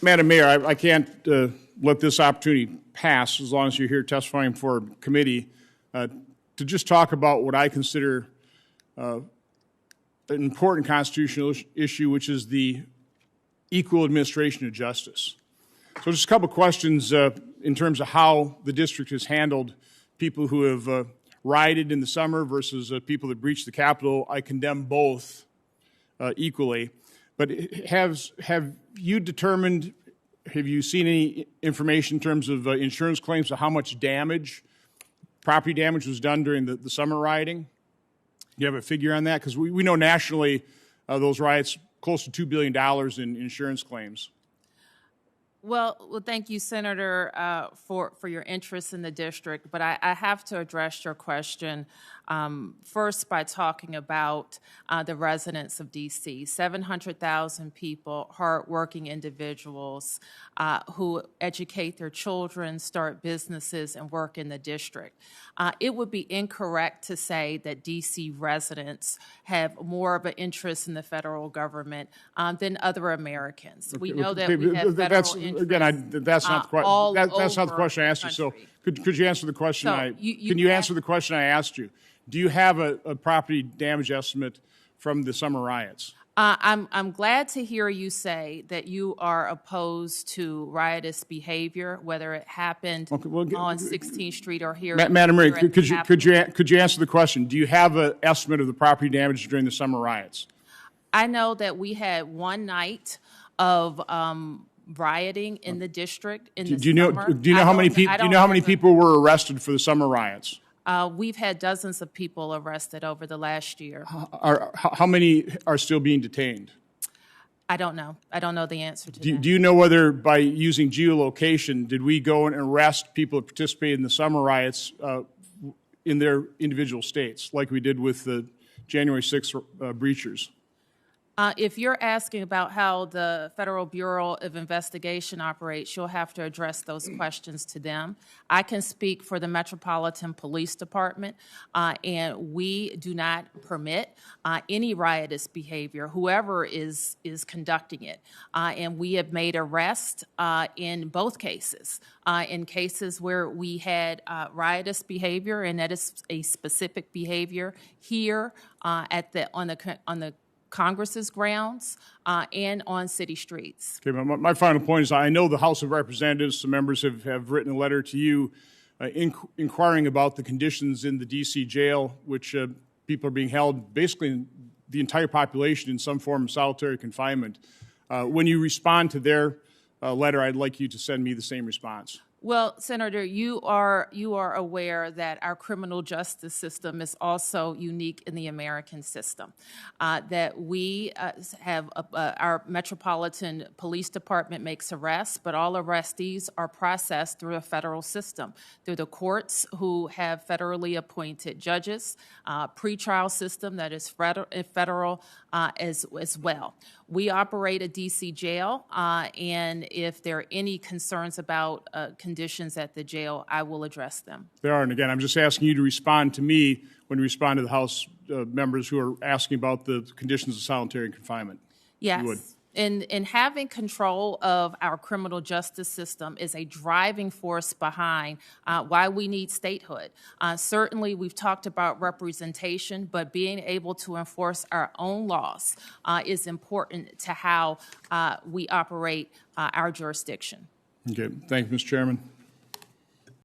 Madam Mayor, I can't let this opportunity pass as long as you're here testifying for committee to just talk about what I consider an important constitutional issue, which is the equal administration of justice. So just a couple questions in terms of how the district has handled people who have rioted in the summer versus people that breached the Capitol. I condemn both equally. But have you determined, have you seen any information in terms of insurance claims of how much damage, property damage was done during the summer rioting? Do you have a figure on that? Because we know nationally those riots, close to $2 billion in insurance claims. Well, thank you, Senator, for your interest in the district. But I have to address your question first by talking about the residents of D.C. 700,000 people, hardworking individuals who educate their children, start businesses, and work in the district. It would be incorrect to say that D.C. residents have more of an interest in the federal government than other Americans. We know that we have federal interests. Again, that's not the question I asked you. So could you answer the question? Can you answer the question I asked you? Do you have a property damage estimate from the summer riots? I'm glad to hear you say that you are opposed to riotous behavior, whether it happened on 16th Street or here. Madam Mayor, could you answer the question? Do you have an estimate of the property damage during the summer riots? I know that we had one night of rioting in the district in the summer. Do you know how many people? Do you know how many people were arrested for the summer riots? We've had dozens of people arrested over the last year. How many are still being detained? I don't know. I don't know the answer to that. Do you know whether by using geolocation, did we go and arrest people that participated in the summer riots in their individual states, like we did with the January 6th breachers? If you're asking about how the Federal Bureau of Investigation operates, you'll have to address those questions to them. I can speak for the Metropolitan Police Department, and we do not permit any riotous behavior, whoever is conducting it. And we have made arrests in both cases. In cases where we had riotous behavior, and that is a specific behavior here on the Congress's grounds and on city streets. Okay, my final point is I know the House of Representatives, some members have written a letter to you inquiring about the conditions in the D.C. jail, which people are being held, basically the entire population in some form of solitary confinement. When you respond to their letter, I'd like you to send me the same response. Well, Senator, you are aware that our criminal justice system is also unique in the American system, that we have our Metropolitan Police Department makes arrests, but all arrestees are processed through a federal system, through the courts who have federally appointed judges, pretrial system that is federal as well. We operate a D.C. jail, and if there are any concerns about conditions at the jail, I will address them. There are, and again, I'm just asking you to respond to me when you respond to the House members who are asking about the conditions of solitary confinement. Yes. And having control of our criminal justice system is a driving force behind why we need statehood. Certainly, we've talked about representation, but being able to enforce our own laws is important to how we operate our jurisdiction. Okay. Thank you, Mr. Chairman.